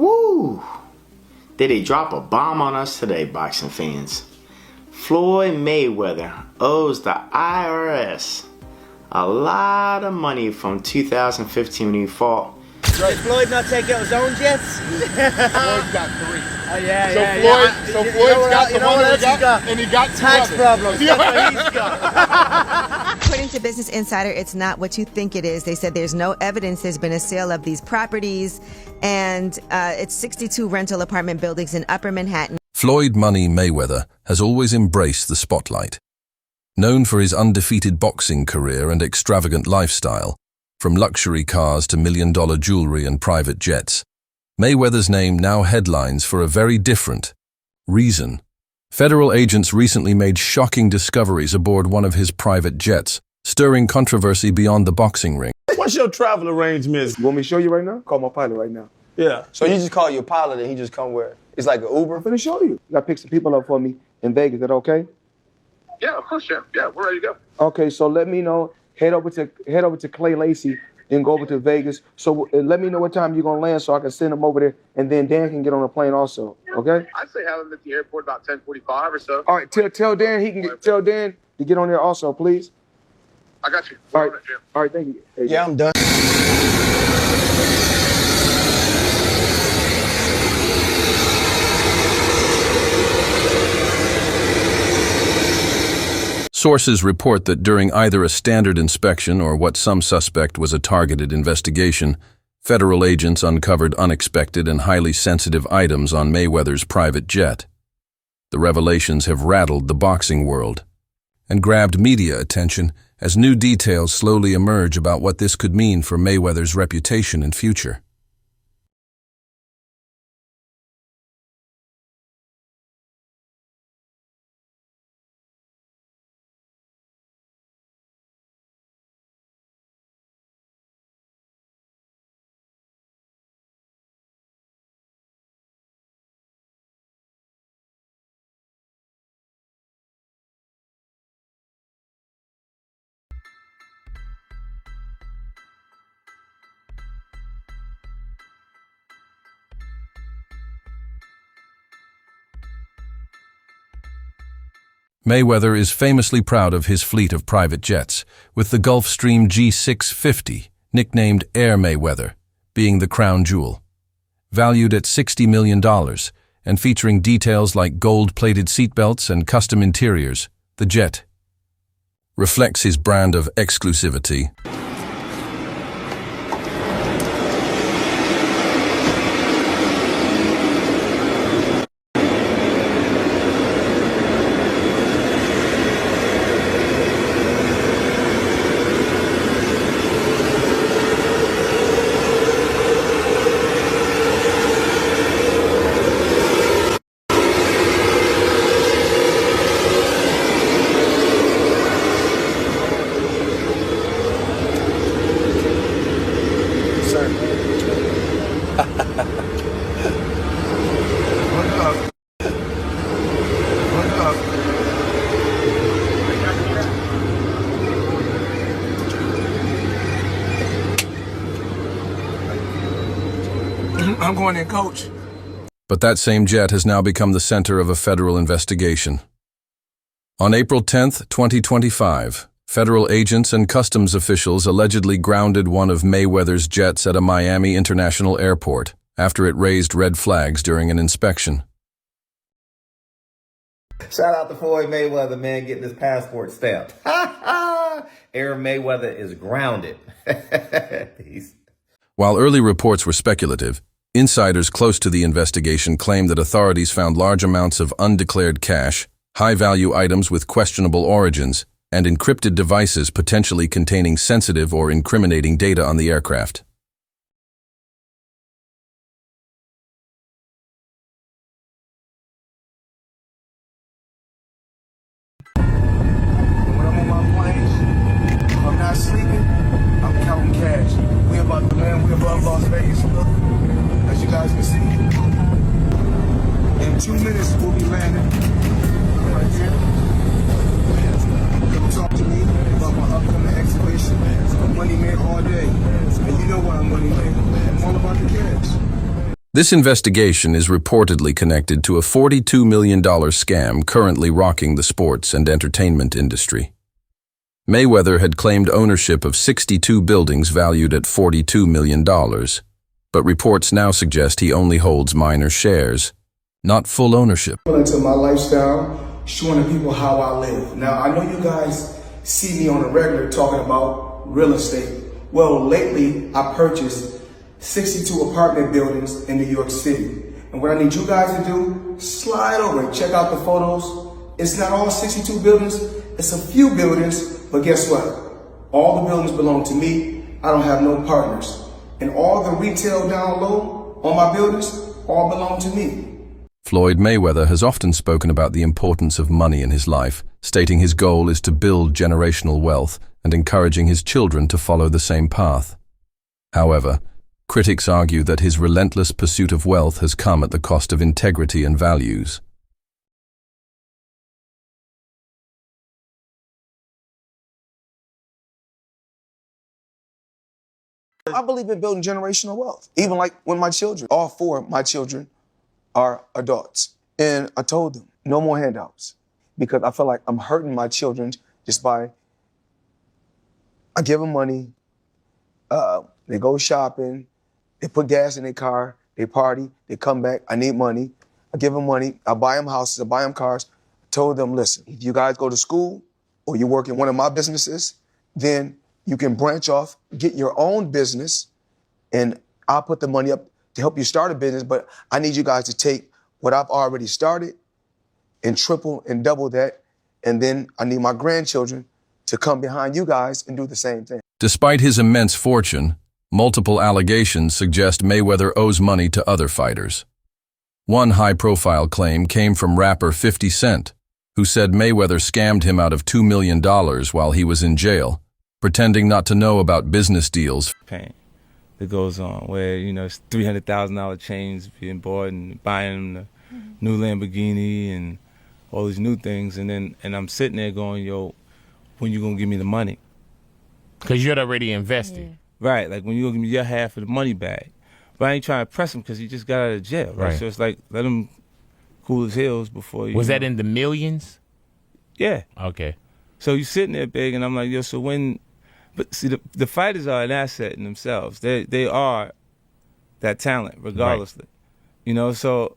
Woo! Did he drop a bomb on us today, boxing fans? Floyd Mayweather owes the IRS a lot of money from 2015 when he fought. Did Floyd not take out his own jets? Floyd's got 3. Oh yeah, Floyd's got the one that he got, and he got 2 tax others. problems. That's what he's got. According to Business Insider, it's not what you think it is. They said there's no evidence there's been a sale of these properties, and it's 62 rental apartment buildings in Upper Manhattan. Floyd Money Mayweather has always embraced the spotlight. Known for his undefeated boxing career and extravagant lifestyle, from luxury cars to million-dollar jewelry and private jets, Mayweather's name now headlines for a very different reason. Federal agents recently made shocking discoveries aboard one of his private jets, stirring controversy beyond the boxing ring. What's your travel arrangements? You want me to show you right now? Call my pilot right now. Yeah. So you just call your pilot and he just come where? It's like an Uber? I'm finna show you. You gotta pick some people up for me in Vegas. Is that okay? Yeah, of course, Chef. Yeah, we're ready to go. Okay, so let me know. Head over to Clay Lacey, then go over to Vegas. So let me know what time you're gonna land so I can send him over there, and then Dan can get on a plane also. Okay? I'd say have him at the airport about 10:45 or so. All right, tell Dan tell Dan to get on there also, please. I got you. All right, all right, thank you. Hey, Yeah, I'm done. Sources report that during either a standard inspection or what some suspect was a targeted investigation, federal agents uncovered unexpected and highly sensitive items on Mayweather's private jet. The revelations have rattled the boxing world and grabbed media attention as new details slowly emerge about what this could mean for Mayweather's reputation and future. Mayweather is famously proud of his fleet of private jets, with the Gulfstream G650, nicknamed Air Mayweather, being the crown jewel. Valued at $60 million and featuring details like gold-plated seatbelts and custom interiors, the jet reflects his brand of exclusivity. I'm going in, coach. But that same jet has now become the center of a federal investigation. On April 10, 2025, federal agents and customs officials allegedly grounded one of Mayweather's jets at a Miami International Airport after it raised red flags during an inspection. Shout out to Floyd Mayweather, man, getting his passport stamped. Air Mayweather is grounded. Peace. While early reports were speculative, insiders close to the investigation claim that authorities found large amounts of undeclared cash, high-value items with questionable origins, and encrypted devices potentially containing sensitive or incriminating data on the aircraft. When I'm on my plane, if I'm not sleeping, I'm counting cash. We about to land, we above Las Vegas, look, as you guys can see. In 2 minutes, we'll be landing right here. Come talk to me about my upcoming exhibition. I'm money man all day. And you know why I'm money man. I'm all about the cash. This investigation is reportedly connected to a $42 million scam currently rocking the sports and entertainment industry. Mayweather had claimed ownership of 62 buildings valued at $42 million, but reports now suggest he only holds minor shares, not full ownership. Into my lifestyle, showing the people how I live. Now, I know you guys see me on a regular talking about real estate. Well, lately, I purchased 62 apartment buildings in New York City. And what I need you guys to do, slide over and check out the photos. It's not all 62 buildings, it's a few buildings, but guess what? All the buildings belong to me. I don't have no partners. And all the retail down low on my buildings all belong to me. Floyd Mayweather has often spoken about the importance of money in his life, stating his goal is to build generational wealth and encouraging his children to follow the same path. However, critics argue that his relentless pursuit of wealth has come at the cost of integrity and values. I believe in building generational wealth. Even like when my children, all four of my children are adults. And I told them, no more handouts. Because I feel like I'm hurting my children just by, I give them money, they go shopping, they put gas in their car, they party, they come back, I need money. I give them money, I buy them houses, I buy them cars. I told them, listen, if you guys go to school or you work in one of my businesses, then you can branch off, get your own business, and I'll put the money up to help you start a business, but I need you guys to take what I've already started and triple and double that, and then I need my grandchildren to come behind you guys and do the same thing. Despite his immense fortune, multiple allegations suggest Mayweather owes money to other fighters. One high-profile claim came from rapper 50 Cent, who said Mayweather scammed him out of $2 million while he was in jail, pretending not to know about business deals. Pain that goes on where, you know, it's $300,000 chains being bought and buying the new Lamborghini and all these new things, and I'm sitting there going, yo, when you gonna give me the money? Because you'd already invested. Yeah. Right, like when you gonna give me your half of the money back. But I ain't trying to press him because he just got out of jail, right? So it's like, let him cool his heels before you. Was that in the millions? Yeah. Okay. So you sitting there big, and I'm like, yo, so when, but see, the fighters are an asset in themselves. They are that talent, regardlessly. Right. You know, so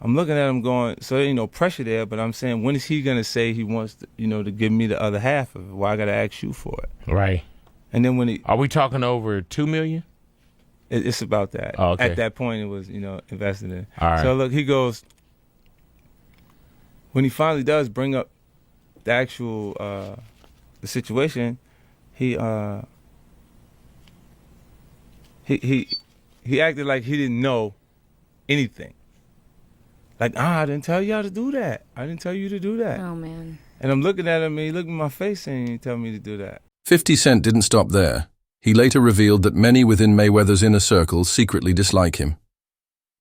I'm looking at him going, so there ain't no pressure there, but I'm saying, when is he going to say he wants to, you know, to give me the other half of it? Why I got to ask you for it? Right. And then when he... Are we talking over $2 million? It's about that. Oh, okay. At that point, it was, you know, invested in. All right. So look, he goes, when he finally does bring up the actual, the situation, he acted like he didn't know anything. Like, I didn't tell y'all to do that. I didn't tell you to do that. Oh, man. And I'm looking at him, and he looked in my face saying he didn't tell me to do that. 50 Cent didn't stop there. He later revealed that many within Mayweather's inner circle secretly dislike him.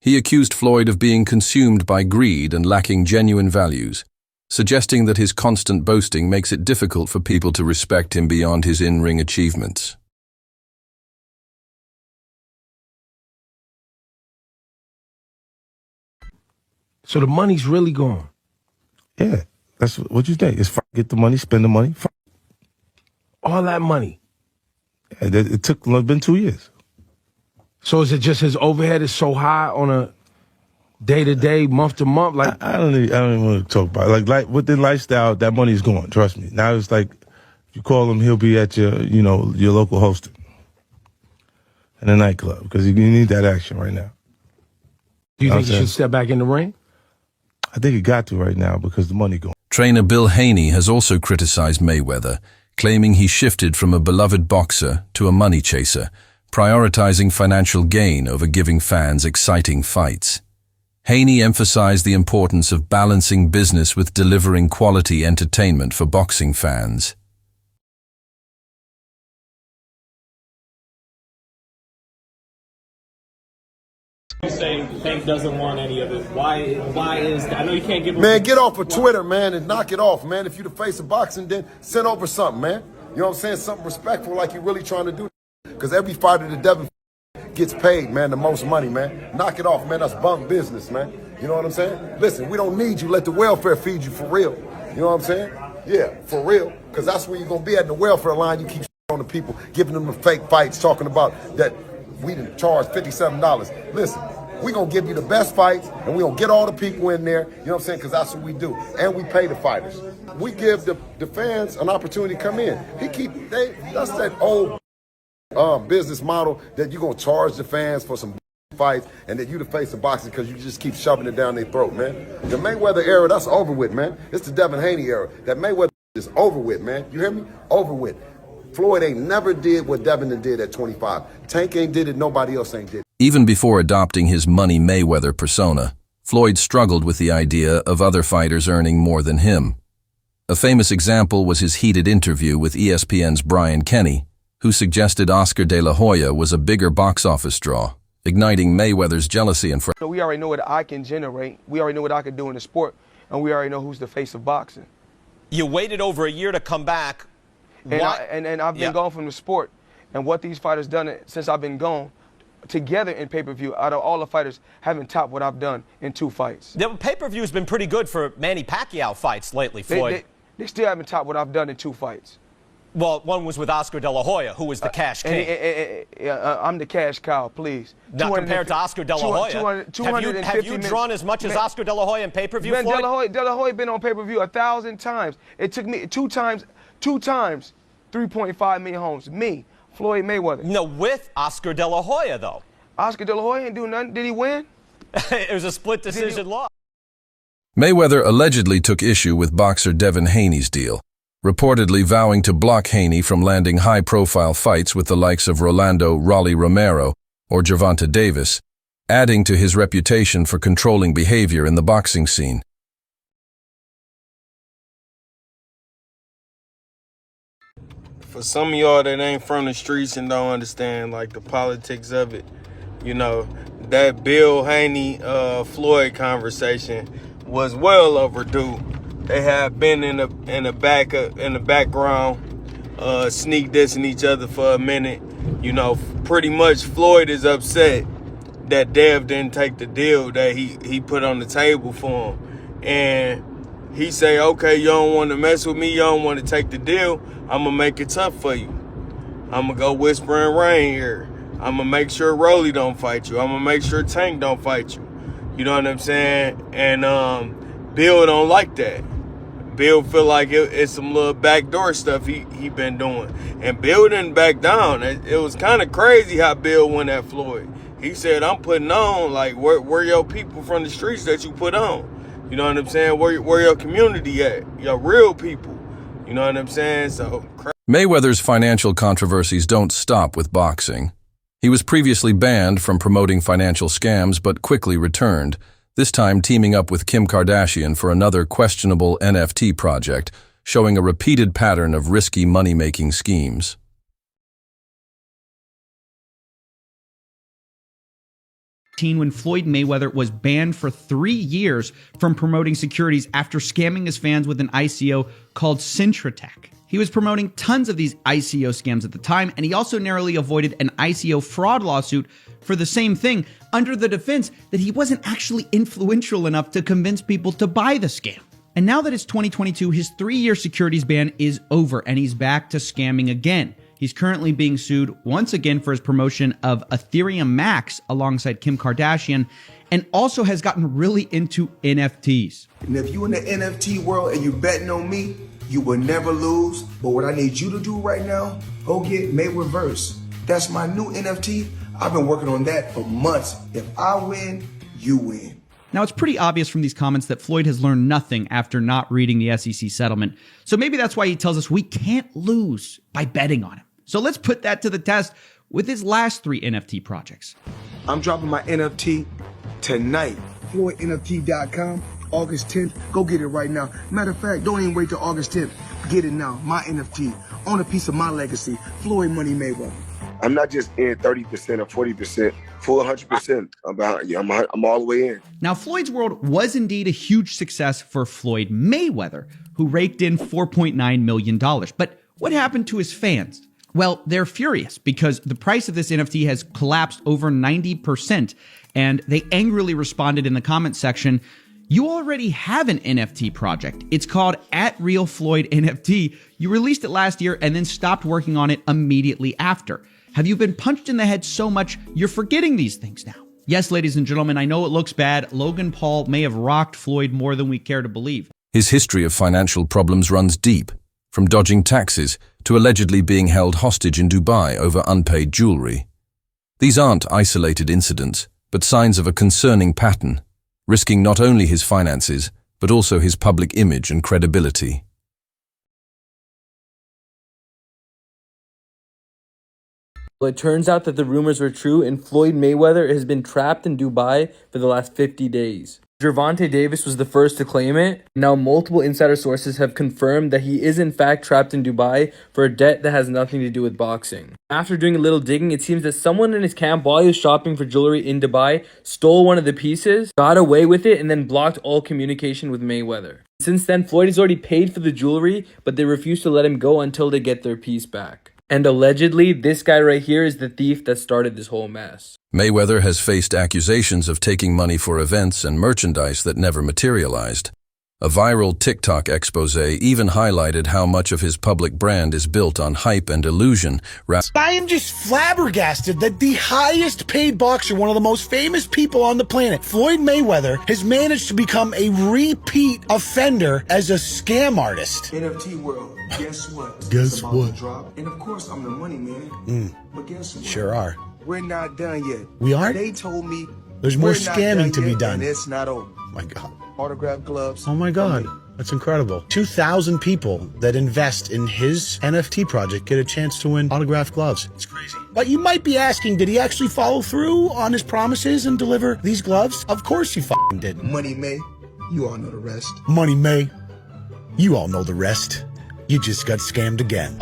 He accused Floyd of being consumed by greed and lacking genuine values, suggesting that his constant boasting makes it difficult for people to respect him beyond his in-ring achievements. So the money's really gone. Yeah, that's what you think. It's get the money, spend the money. All that money. Yeah, it took been 2 years. So is it just his overhead is so high on a day-to-day, month-to-month? Like I don't even want to talk about it. Like within lifestyle, that money's gone. Trust me. Now it's like, if you call him, he'll be at your, you know, your local hosting in a nightclub because you need that action right now. Do you think he should step back in the ring? I think he got to right now because the money gone. Trainer Bill Haney has also criticized Mayweather, claiming he shifted from a beloved boxer to a money chaser, prioritizing financial gain over giving fans exciting fights. Haney emphasized the importance of balancing business with delivering quality entertainment for boxing fans. You say Tank doesn't want any of it. Why is that? I know you can't give him... Man, get off of Twitter, man, and knock it off, man. If you the face of boxing, then send over something, man. You know what I'm saying? Something respectful like you're really trying to do. Because every fighter that Devin gets paid, man, the most money, man. Knock it off, man. That's bunk business, man. You know what I'm saying? Listen, we don't need you. Let the welfare feed you for real. You know what I'm saying? Yeah, for real. Because that's where you're going to be at the welfare line. You keep on the people, giving them the fake fights, talking about that we didn't charge $57. Listen, we're going to give you the best fights, and we're going to get all the people in there, you know what I'm saying, because that's what we do. And we pay the fighters. We give the fans an opportunity to come in. That's that old business model that you're going to charge the fans for some fights and that you the face of boxing because you just keep shoving it down their throat, man. The Mayweather era, that's over with, man. It's the Devin Haney era. That Mayweather is over with, man. You hear me? Over with. Floyd ain't never did what Devin did at 25. Tank ain't did it, nobody else ain't did it. Even before adopting his Money Mayweather persona, Floyd struggled with the idea of other fighters earning more than him. A famous example was his heated interview with ESPN's Brian Kenny, who suggested Oscar De La Hoya was a bigger box office draw, igniting Mayweather's jealousy and frustration. We already know what I can generate. We already know what I can do in the sport, and we already know who's the face of boxing. You waited over a year to come back. And, I've been gone from the sport, and what these fighters done since I've been gone, together in pay-per-view, out of all the fighters, haven't topped what I've done in 2 fights. The pay-per-view has been pretty good for Manny Pacquiao fights lately, Floyd. They still haven't topped what I've done in 2 fights. Well, one was with Oscar De La Hoya, who was the cash king. I'm the cash cow, please. Not compared to Oscar De La Hoya. Have you drawn as much as Oscar De La Hoya in pay-per-view, Floyd? De La Hoya been on pay-per-view 1,000 times. It took me two times, 3.5 million homes. Me, Floyd Mayweather. No, with Oscar De La Hoya, though. Oscar De La Hoya didn't do nothing. Did he win? It was a split decision loss. Mayweather allegedly took issue with boxer Devin Haney's deal, reportedly vowing to block Haney from landing high-profile fights with the likes of Rolando Rolly Romero or Gervonta Davis, adding to his reputation for controlling behavior in the boxing scene. For some of y'all that ain't from the streets and don't understand like the politics of it, you know, that Bill Haney Floyd conversation was well overdue. They have been in the background, sneak dissing each other for a minute. You know, pretty much Floyd is upset that Dev didn't take the deal that he put on the table for him, and he say, okay, you don't want to mess with me, you don't want to take the deal, I'm gonna make it tough for you. I'm gonna go whisper in rain here. I'm gonna make sure Rolly don't fight you. I'm gonna make sure Tank don't fight you. You know what I'm saying? And Bill don't like that. Bill feel like it's some little backdoor stuff he been doing. And Bill didn't back down. It was kind of crazy how Bill went at Floyd. He said, I'm putting on, like, where your people from the streets that you put on? You know what I'm saying? Where your community at? Your real people. You know what I'm saying? So Mayweather's financial controversies don't stop with boxing. He was previously banned from promoting financial scams but quickly returned, this time teaming up with Kim Kardashian for another questionable NFT project, showing a repeated pattern of risky money-making schemes. When Floyd Mayweather was banned for 3 years from promoting securities after scamming his fans with an ICO called Cintratec. He was promoting tons of these ICO scams at the time, and he also narrowly avoided an ICO fraud lawsuit for the same thing, under the defense that he wasn't actually influential enough to convince people to buy the scam. And now that it's 2022, his 3-year securities ban is over, and he's back to scamming again. He's currently being sued once again for his promotion of Ethereum Max alongside Kim Kardashian, and also has gotten really into NFTs. And if you in the NFT world and you betting on me, you will never lose. But what I need you to do right now, go get Mayweather. That's my new NFT. I've been working on that for months. If I win, you win. Now, it's pretty obvious from these comments that Floyd has learned nothing after not reading the SEC settlement. So maybe that's why he tells us we can't lose by betting on him. So let's put that to the test with his last 3 NFT projects. I'm dropping my NFT tonight. FloydNFT.com, August 10th. Go get it right now. Matter of fact, don't even wait till August 10th. Get it now. My NFT. Own a piece of my legacy. Floyd Money Mayweather. I'm not just in 30% or 40%, full 100%. I'm behind you. I'm all the way in. Now, Floyd's World was indeed a huge success for Floyd Mayweather, who raked in $4.9 million. But what happened to his fans? Well, they're furious because the price of this NFT has collapsed over 90%, and they angrily responded in the comments section, "You already have an NFT project. It's called @RealFloydNFT. You released it last year and then stopped working on it immediately after. Have you been punched in the head so much you're forgetting these things now?" Yes, ladies and gentlemen, I know it looks bad. Logan Paul may have rocked Floyd more than we care to believe. His history of financial problems runs deep, from dodging taxes to allegedly being held hostage in Dubai over unpaid jewelry. These aren't isolated incidents, but signs of a concerning pattern, risking not only his finances, but also his public image and credibility. Well, it turns out that the rumors were true, and Floyd Mayweather has been trapped in Dubai for the last 50 days. Gervonta Davis was the first to claim it. Now multiple insider sources have confirmed that he is in fact trapped in Dubai for a debt that has nothing to do with boxing. After doing a little digging, it seems that someone in his camp, while he was shopping for jewelry in Dubai, stole one of the pieces, got away with it, and then blocked all communication with Mayweather. Since then, Floyd has already paid for the jewelry, but they refuse to let him go until they get their piece back. And allegedly, this guy right here is the thief that started this whole mess. Mayweather has faced accusations of taking money for events and merchandise that never materialized. A viral TikTok expose even highlighted how much of his public brand is built on hype and illusion. I am just flabbergasted that the highest paid boxer, one of the most famous people on the planet, Floyd Mayweather, has managed to become a repeat offender as a scam artist. NFT world, guess what? Guess It's about what? to drop. And of course, I'm the money man. But guess what? Sure are. We're not done yet. We aren't? They told me There's more we're not scamming to be yet, done. and it's not over. My God. Autograph gloves. Oh my God. That's incredible. 2,000 people that invest in his NFT project get a chance to win autographed gloves. It's crazy. But you might be asking, did he actually follow through on his promises and deliver these gloves? Of course he f***ing didn't. Money May, you all know the rest. Money May, you all know the rest. You just got scammed again.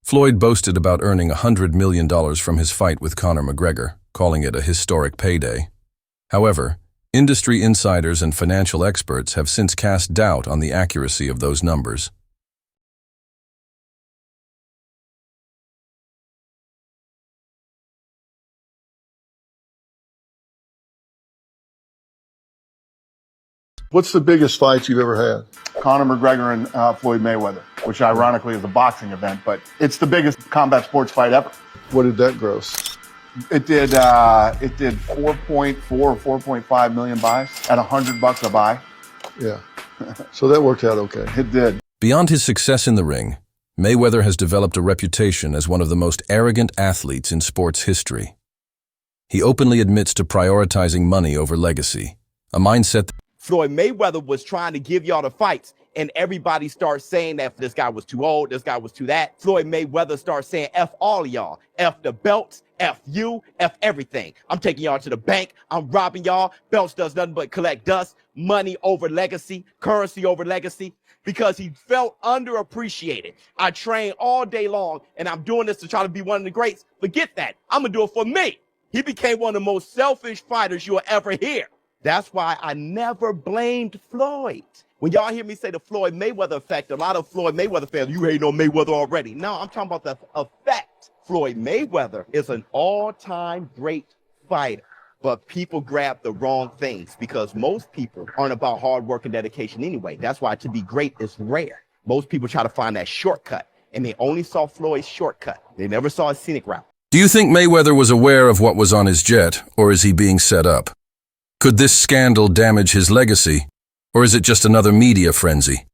Floyd boasted about earning $100 million from his fight with Conor McGregor, calling it a historic payday. However, industry insiders and financial experts have since cast doubt on the accuracy of those numbers. What's the biggest fight you've ever had? Conor McGregor and Floyd Mayweather, which ironically is a boxing event, but it's the biggest combat sports fight ever. What did that gross? It did 4.4 or 4.5 million buys at $100 a buy. Yeah. So that worked out okay. It did. Beyond his success in the ring, Mayweather has developed a reputation as one of the most arrogant athletes in sports history. He openly admits to prioritizing money over legacy, a mindset Floyd Mayweather was trying to give y'all the fights, and everybody starts saying that this guy was too old, this guy was too that. Floyd Mayweather starts saying, F all of y'all. F the belts, F you, F everything. I'm taking y'all to the bank. I'm robbing y'all. Belts does nothing but collect dust. Money over legacy, currency over legacy, because he felt underappreciated. I train all day long, and I'm doing this to try to be one of the greats. Forget that. I'm going to do it for me. He became one of the most selfish fighters you'll ever hear. That's why I never blamed Floyd. When y'all hear me say the Floyd Mayweather effect, a lot of Floyd Mayweather fans, you hating on Mayweather already. No, I'm talking about the effect. Floyd Mayweather is an all-time great fighter, but people grab the wrong things because most people aren't about hard work and dedication anyway. That's why to be great is rare. Most people try to find that shortcut, and they only saw Floyd's shortcut. They never saw a scenic route. Do you think Mayweather was aware of what was on his jet, or is he being set up? Could this scandal damage his legacy, or is it just another media frenzy?